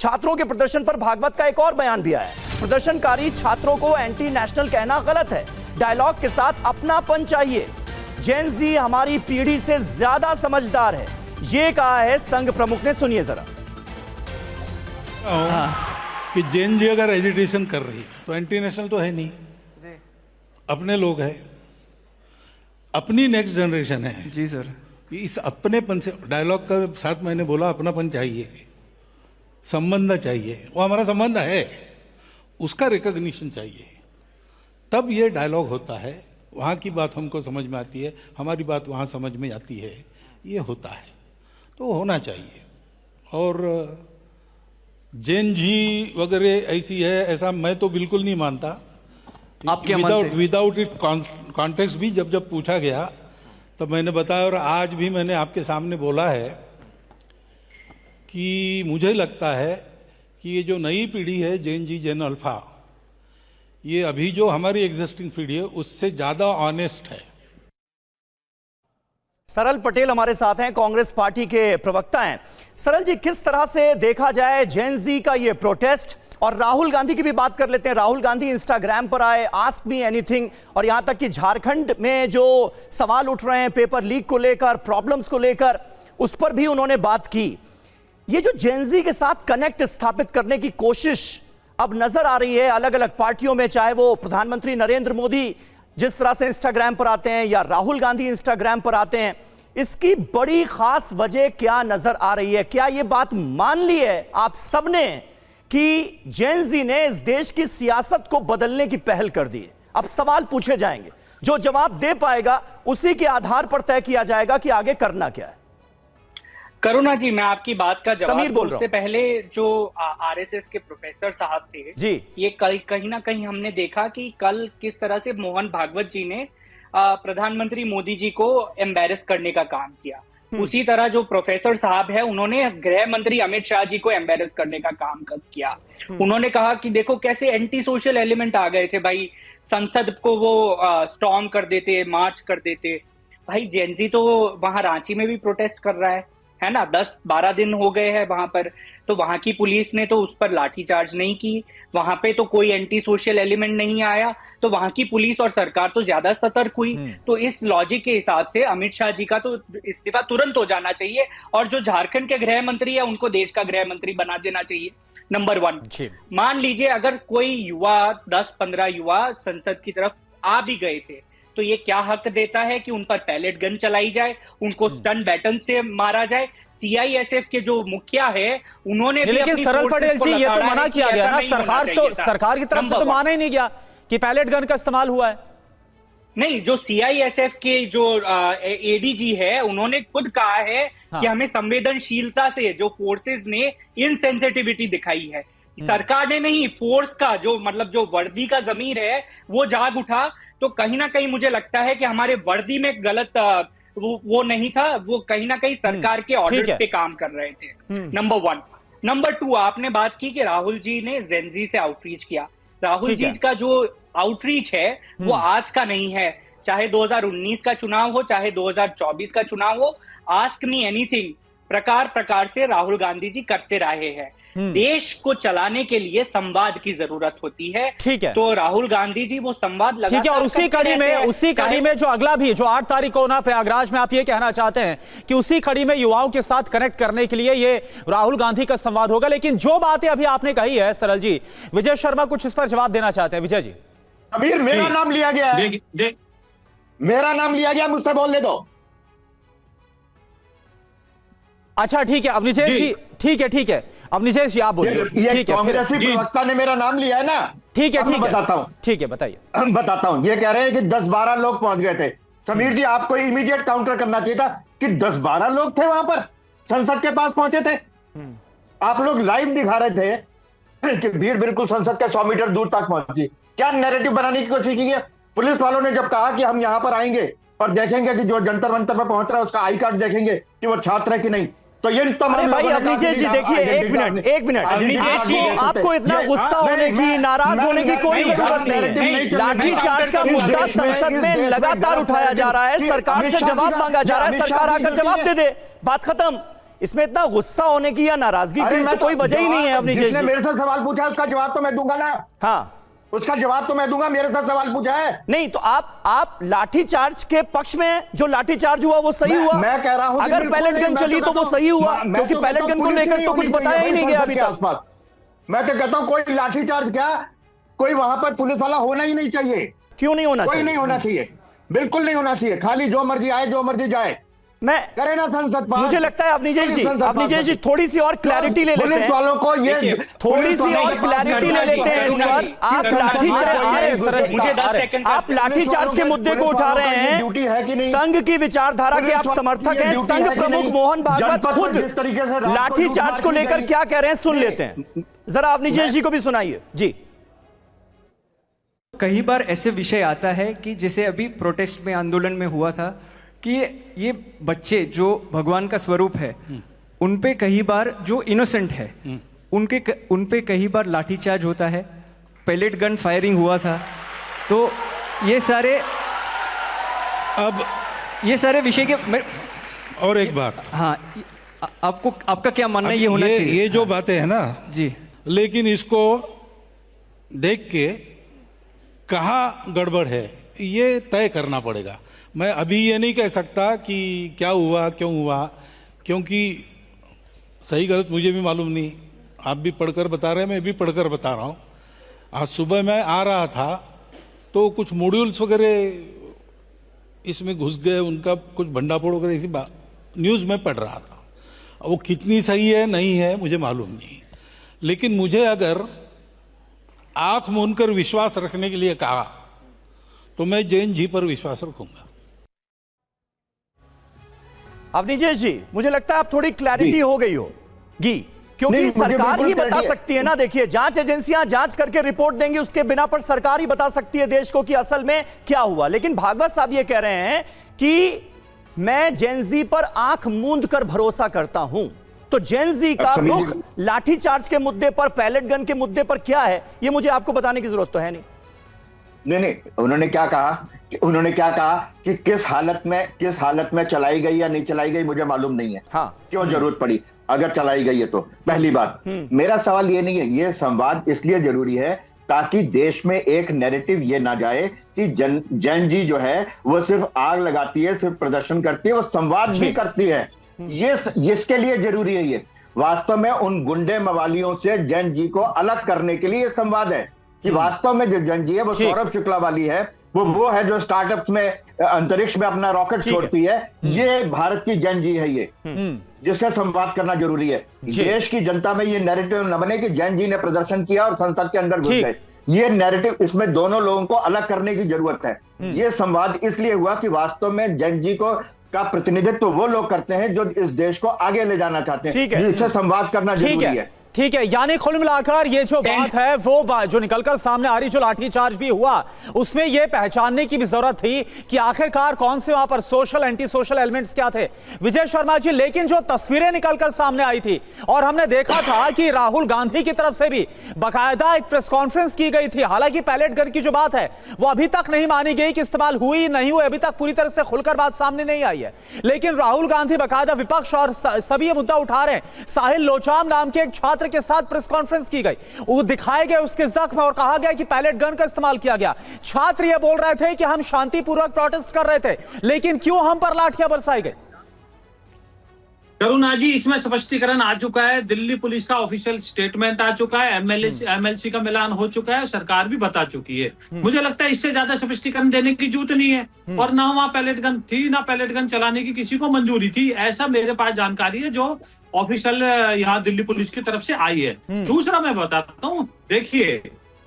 छात्रों के प्रदर्शन पर भागवत का एक और बयान भी आया है। प्रदर्शनकारी छात्रों को एंटी नेशनल कहना गलत है, डायलॉग के साथ अपनापन चाहिए। जेन जी हमारी पीढ़ी से ज्यादा समझदार है, ये कहा है संघ प्रमुख ने। सुनिए जरा। कि जेन जी अगर एजिटेशन कर रही है तो एंटी नेशनल तो है नहीं, अपने लोग हैं, अपनी नेक्स्ट जनरेशन है। जी सर, इस अपनेपन से डायलॉग का साथ मैंने बोला अपनापन चाहिए, संबंध चाहिए, वो हमारा संबंध है, उसका रिकॉग्निशन चाहिए, तब ये डायलॉग होता है। वहाँ की बात हमको समझ में आती है, हमारी बात वहाँ समझ में आती है, ये होता है, तो होना चाहिए। और जेन जी वगैरह ऐसी है ऐसा मैं तो बिल्कुल नहीं मानता। आपके विदाउट इट कॉन्टेक्स्ट भी जब पूछा गया तब मैंने बताया, और आज भी मैंने आपके सामने बोला है कि मुझे लगता है कि ये जो नई पीढ़ी है जेन जी जेन अल्फा, ये अभी जो हमारी एग्जिस्टिंग पीढ़ी है उससे ज्यादा ऑनेस्ट है। सरल पटेल हमारे साथ हैं, कांग्रेस पार्टी के प्रवक्ता हैं। सरल जी, किस तरह से देखा जाए जेन जी का ये प्रोटेस्ट? और राहुल गांधी की भी बात कर लेते हैं। राहुल गांधी इंस्टाग्राम पर आए, आस्क मी एनीथिंग, और यहां तक कि झारखंड में जो सवाल उठ रहे हैं पेपर लीक को लेकर, प्रॉब्लम्स को लेकर, उस पर भी उन्होंने बात की। ये जो जेन जी के साथ कनेक्ट स्थापित करने की कोशिश अब नजर आ रही है अलग अलग पार्टियों में, चाहे वो प्रधानमंत्री नरेंद्र मोदी जिस तरह से इंस्टाग्राम पर आते हैं या राहुल गांधी इंस्टाग्राम पर आते हैं, इसकी बड़ी खास वजह क्या नजर आ रही है? क्या यह बात मान ली है आप सबने कि जेन जी ने इस देश की सियासत को बदलने की पहल कर दी है? अब सवाल पूछे जाएंगे, जो जवाब दे पाएगा उसी के आधार पर तय किया जाएगा कि आगे करना क्या है। करुणा जी, मैं आपकी बात का जवाब बोल उससे पहले जो आरएसएस के प्रोफेसर साहब थे जी, ये कहीं ना कहीं हमने देखा कि कल किस तरह से मोहन भागवत जी ने प्रधानमंत्री मोदी जी को एम्बैरेस करने का काम किया। उसी तरह जो प्रोफेसर साहब है उन्होंने गृह मंत्री अमित शाह जी को एम्बैरेस करने का काम किया। उन्होंने कहा कि देखो कैसे एंटी सोशल एलिमेंट आ गए थे भाई, संसद को वो स्टॉर्म कर देते, मार्च कर देते। भाई जेन जी तो वहां रांची में भी प्रोटेस्ट कर रहा है ना, 10-12 दिन हो गए हैं वहां पर, तो वहां की पुलिस ने तो उस पर लाठीचार्ज नहीं की, वहां पे तो कोई एंटी सोशल एलिमेंट नहीं आया, तो वहां की पुलिस और सरकार तो ज्यादा सतर्क हुई। तो इस लॉजिक के हिसाब से अमित शाह जी का तो इस्तीफा तुरंत हो जाना चाहिए, और जो झारखंड के गृह मंत्री है उनको देश का गृह मंत्री बना देना चाहिए। नंबर 1, मान लीजिए अगर कोई युवा 10-15 युवा संसद की तरफ आ भी गए थे, तो ये क्या हक देता है कि उन पर पैलेट गन चलाई जाए, उनको स्टन बैटन से मारा जाए? सीआईएसएफ के जो मुखिया है उन्होंने भी, लेकिन सरल पटेल जी ये तो मना किया गया ना, सरकार की तरफ से तो माना ही नहीं गया कि पैलेट गन का इस्तेमाल हुआ है। नहीं, जो सीआईएसएफ के जो एडीजी है उन्होंने खुद कहा है कि हमें संवेदनशीलता से जो फोर्सेस ने इनसेंसिटिविटी दिखाई है, सरकार ने नहीं, फोर्स का जो मतलब जो वर्दी का जमीर है वो जाग उठा। तो कहीं ना कहीं मुझे लगता है कि हमारे वर्दी में गलत वो नहीं था, वो कहीं ना कहीं सरकार के ऑर्डर्स पे काम कर रहे थे। नंबर 1। नंबर 2, आपने बात की कि राहुल जी ने जेन जी से आउटरीच किया। राहुल जी का जो आउटरीच है वो आज का नहीं है, चाहे 2019 का चुनाव हो, चाहे 2024 का चुनाव हो, आस्क मी एनीथिंग प्रकार से राहुल गांधी जी करते रहे हैं। देश को चलाने के लिए संवाद की जरूरत होती है, ठीक है, तो राहुल गांधी जी वो संवाद लगातार, ठीक है। और उसी कड़ी में जो अगला भी जो 8 तारीख को होना प्रयागराज में, आप ये कहना चाहते हैं कि उसी कड़ी में युवाओं के साथ कनेक्ट करने के लिए ये राहुल गांधी का संवाद होगा। लेकिन जो बातें अभी आपने कही है सरल जी, विजय शर्मा कुछ इस पर जवाब देना चाहते हैं। विजय जी। अमीर, मेरा नाम लिया गया है, मेरा नाम लिया गया, मुझसे बोलने दो। अच्छा ठीक है अवनिशेष जी, ठीक है अवनिशेष जी आप बोलिए। ठीक है, कांग्रेसी प्रवक्ता ने मेरा नाम लिया है ना, ठीक है, बताता हूँ, ठीक है बताइए। बताता हूँ। ये कह रहे हैं कि 10-12 लोग पहुंच गए थे। समीर जी, आपको इमीडिएट काउंटर करना चाहिए था कि 10-12 लोग थे वहां पर, संसद के पास पहुंचे थे। आप लोग लाइव दिखा रहे थे कि भीड़ बिल्कुल संसद के 100 मीटर दूर तक पहुंची। क्या नैरेटिव बनाने की कोशिश की है? पुलिस वालों ने जब कहा कि हम यहां पर आएंगे और देखेंगे कि जो जंतर मंतर पर पहुंच रहा है उसका आई कार्ड देखेंगे कि वो छात्र है कि नहीं, तो ये भाई अवनिशेष जी देखिए, एक मिनट आपको इतना गुस्सा होने की, नाराज होने की कोई जरूरत नहीं। लाठीचार्ज का मुद्दा संसद में लगातार उठाया जा रहा है, सरकार से जवाब मांगा जा रहा है, सरकार आकर जवाब दे दे, बात खत्म। इसमें इतना गुस्सा होने की या नाराजगी अरे की तो कोई वजह ही नहीं है अवनीश जिसने जी। मेरे से सवाल पूछा उसका जवाब तो मैं दूंगा ना। हाँ, उसका जवाब तो मैं दूंगा, मेरे साथ सवाल पूछा है। नहीं तो आप लाठीचार्ज के पक्ष में हैं? जो लाठीचार्ज हुआ वो सही हुआ? मैं कह रहा हूं कि अगर बिल्कुल पैलेट नहीं, गन मैं चली तो वो कहता सही हुआ, हूं, मैं क्योंकि तो पैलेट कहता गन हूं को पुलिस लेकर नहीं तो कुछ होनी बताया चाहिए ही नहीं गया संसद अभी के तक। आसपास। मैं तो कहता हूं कोई लाठीचार्ज क्या, कोई वहां पर पुलिस वाला होना ही नहीं चाहिए। क्यों नहीं होना कोई चाहिए? नहीं होना चाहिए, बिल्कुल नहीं होना चाहिए। खाली जो मर्जी आए जो मर्जी जाए, मैं करे ना संसद पास। मुझे लगता है अवनीश जी थोड़ी सी और क्लैरिटी ले लेते पुलिस हैं, वालों को ये देखिए, थोड़ी सी और क्लैरिटी ले लेते हैं इस पर। आप लाठीचार्ज के मुद्दे को उठा रहे हैं, संघ की विचारधारा के आप समर्थक हैं, संघ प्रमुख मोहन भागवत खुद लाठीचार्ज को लेकर क्या कह रहे हैं सुन लेते हैं, जरा अवनीश जी को भी सुनाइए जी। कई बार ऐसे विषय आता है कि जैसे अभी प्रोटेस्ट में, आंदोलन में हुआ था कि ये बच्चे जो भगवान का स्वरूप है उन पे कई बार, जो इनोसेंट है उन पे कई बार लाठीचार्ज होता है, पैलेट गन फायरिंग हुआ था। तो ये सारे विषय के और एक बात, हाँ, आपका क्या मानना है? ये होना चाहिए ये जो बातें हैं ना जी, लेकिन इसको देख के कहाँ गड़बड़ है ये तय करना पड़ेगा। मैं अभी ये नहीं कह सकता कि क्या हुआ क्यों हुआ, क्योंकि सही गलत मुझे भी मालूम नहीं। आप भी पढ़कर बता रहे हैं, मैं भी पढ़कर बता रहा हूँ। आज सुबह मैं आ रहा था तो कुछ मॉड्यूल्स वगैरह इसमें घुस गए, उनका कुछ भंडाफोड़ वगैरह ऐसी न्यूज़ में पढ़ रहा था। वो कितनी सही है नहीं है मुझे मालूम नहीं, लेकिन मुझे अगर आंख मूंदकर विश्वास रखने के लिए कहा तो मैं जैन जी पर विश्वास रखूंगा। अवनीश जी, मुझे लगता है आप थोड़ी क्लैरिटी हो गई होगी, क्योंकि नहीं, मुझे सरकार बिल्कुल ही बता clarity है। सकती है ना। देखिए, जांच एजेंसियां जांच करके रिपोर्ट देंगी, उसके बिना पर सरकार ही बता सकती है देश को कि असल में क्या हुआ। लेकिन भागवत साहब ये कह रहे हैं कि मैं जेनजी पर आंख मूंद कर भरोसा करता हूं। तो जेनजी का रुख लाठीचार्ज के मुद्दे पर, पैलेट गन के मुद्दे पर क्या है, ये मुझे आपको बताने की जरूरत तो है नहीं। नहीं, उन्होंने क्या कहा कि किस हालत में चलाई गई या नहीं चलाई गई मुझे मालूम नहीं है। हाँ, क्यों जरूरत पड़ी अगर चलाई गई है तो। पहली बात, मेरा सवाल ये नहीं है, ये संवाद इसलिए जरूरी है ताकि देश में एक नैरेटिव ये ना जाए कि जैन जी जो है वो सिर्फ आग लगाती है, सिर्फ प्रदर्शन करती है, वो संवाद भी करती है। ये इसके लिए जरूरी है। ये वास्तव में उन गुंडे मवालियों से जैन जी को अलग करने के लिए ये संवाद है कि वास्तव में जो जैन जी है वो सौरभ शुक्ला वाली है, वो है जो स्टार्टअप्स में अंतरिक्ष में अपना रॉकेट छोड़ती है। ये भारत की जैन जी है, ये जिससे संवाद करना जरूरी है। देश की जनता में ये नैरेटिव न बने कि जैन जी ने प्रदर्शन किया और संसद के अंदर घुस गए। ये नैरेटिव, इसमें दोनों लोगों को अलग करने की जरूरत है। ये संवाद इसलिए हुआ कि वास्तव में जैन जी को का प्रतिनिधित्व वो लोग करते हैं जो इस देश को आगे ले जाना चाहते हैं। इससे संवाद करना जरूरी है। ठीक है, यानी कुल मिलाकर ये जो बात है वो जो निकलकर सामने आ रही, जो लाठीचार्ज भी हुआ, उसमें ये पहचानने की भी जरूरत थी कि आखिरकार कौन से वहां पर सोशल एंटी सोशल एलिमेंट्स क्या थे, विजय शर्मा जी। लेकिन जो तस्वीरें निकलकर सामने आई थी और हमने देखा था कि राहुल गांधी की तरफ से भी बाकायदा एक प्रेस कॉन्फ्रेंस की गई थी। हालांकि पैलेट गन की जो बात है वो अभी तक नहीं मानी गई कि इस्तेमाल हुई नहीं हुई, अभी तक पूरी तरह से खुलकर बात सामने नहीं आई है। लेकिन राहुल गांधी बाकायदा विपक्ष और सभी ये मुद्दा उठा रहे हैं। साहिल लोचाम नाम के एक छात्र के साथ प्रेस कॉन्फ्रेंस की गई, वो दिखाए गए उसके जख्म और कहा गया कि पैलेट गन का इस्तेमाल किया गया। छात्र ये बोल रहे थे कि हम शांतिपूर्वक प्रोटेस्ट कर रहे थे, लेकिन क्यों हम पर लाठियां बरसाई गई? करुणा जी, इसमें स्पष्टीकरण आ चुका है, दिल्ली पुलिस का ऑफिशियल स्टेटमेंट आ चुका है, एमएलसी का मिलान हो चुका है, सरकार भी बता चुकी है। मुझे लगता है इससे ज्यादा स्पष्टीकरण देने की जरूरत नहीं है। और ना वहां पैलेट गन थी, ना पैलेट गन चलाने की किसी को मंजूरी थी, ऐसा मेरे पास जानकारी है जो ऑफिशियल यहाँ दिल्ली पुलिस की तरफ से आई है। दूसरा मैं बताता हूँ, देखिए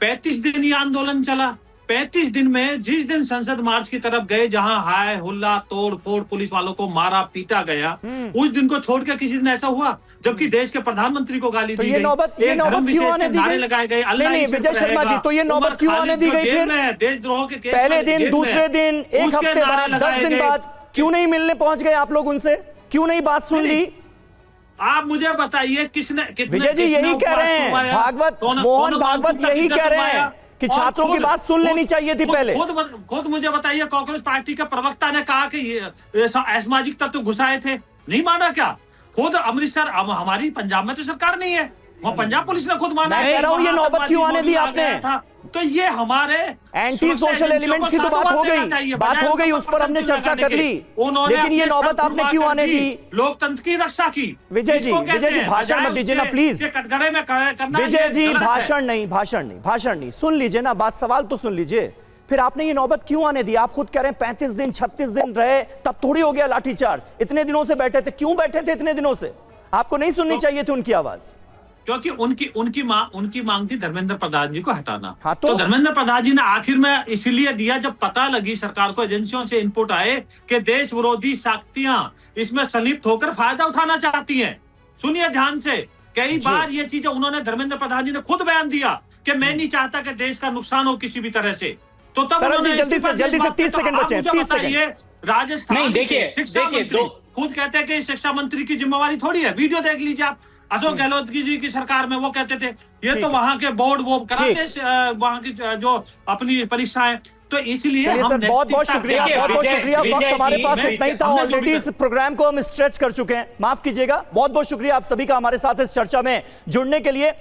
35 दिन ये आंदोलन चला। 35 दिन में जिस दिन संसद मार्च की तरफ गए, जहां हाय हुल्ला तोड़ फोड़ पुलिस वालों को मारा पीटा गया, उस दिन को छोड़ के किसी दिन ऐसा हुआ जबकि देश के प्रधानमंत्री को गाली दी गई, ये नौबत क्यों आने दी गई? लगाए गए। नहीं, विजय शर्मा जी, तो ये नौबत क्यों आने दी गई? फिर देशद्रोह के केस पहले दिन, दूसरे दिन, एक हफ्ते बाद, 10 दिन बाद क्यों नहीं मिलने पहुंच गए आप लोग उनसे? क्यों नहीं बात सुन ली? आप मुझे बताइए किसने, विजय जी यही कह रहे हैं, भागवत, मोहन भागवत यही कह रहे हैं कि छात्रों की बात सुन लेनी चाहिए थी पहले। खुद मुझे बताइए, कांग्रेस पार्टी के प्रवक्ता ने कहा कि ये असामाजिक तत्व घुसाए थे, नहीं माना क्या? खुद अमृतसर, हमारी पंजाब में तो सरकार नहीं है, वहाँ पंजाब पुलिस ने खुद माना मैं है कह रहा हूं, ये वहाँ नौबत क्यों आने दी आ आपने? गया था। तो ये हमारे एंटी सोशल एलिमेंट्स की तो बात हो गई, बात हो गई, उस पर हमने चर्चा कर ली, लेकिन ये नौबत आपने क्यों आने दी? लोकतंत्र की रक्षा की। विजय जी भाषण मत दीजिए ना प्लीज। कटघरे में करना विजय जी भाषण नहीं, सुन लीजिए ना बात, सवाल तो सुन लीजिए। फिर आपने ये नौबत क्यों आने दी? आप खुद कह रहे हैं 35 दिन 36 दिन रहे, तब थोड़ी हो गया लाठीचार्ज। इतने दिनों से बैठे थे, क्यों बैठे थे इतने दिनों से? आपको नहीं सुननी चाहिए थी उनकी आवाज? क्योंकि उनकी मांग थी धर्मेंद्र प्रधान जी को हटाना। हाँ, तो धर्मेंद्र प्रधान जी ने आखिर में इसलिए दिया जब पता लगी सरकार को, एजेंसियों से इनपुट आए कि देश विरोधी शक्तियां इसमें संलिप्त होकर फायदा उठाना चाहती हैं। सुनिए ध्यान से, कई बार ये चीजें उन्होंने, धर्मेंद्र प्रधान जी ने खुद बयान दिया कि मैं नहीं चाहता कि देश का नुकसान हो किसी भी तरह से। तो तब जल्दी से 30 सेकंड बचे हैं, 30 सेकंड। राजस्थान नहीं, देखिए, शिक्षा मंत्री खुद कहते हैं कि शिक्षा मंत्री की जिम्मेवारी थोड़ी है। वीडियो देख लीजिए आप, अशोक गहलोत जी की सरकार में वो कहते थे ये तो वहां के बोर्ड वो कराते, वहां की जो अपनी परीक्षाएं। तो इसलिए हम बहुत बहुत शुक्रिया, वक्त हमारे पास इतना ही था। ऑलरेडी इस प्रोग्राम को हम स्ट्रेच कर चुके हैं, माफ कीजिएगा। बहुत बहुत शुक्रिया आप सभी का हमारे साथ इस चर्चा में जुड़ने के लिए।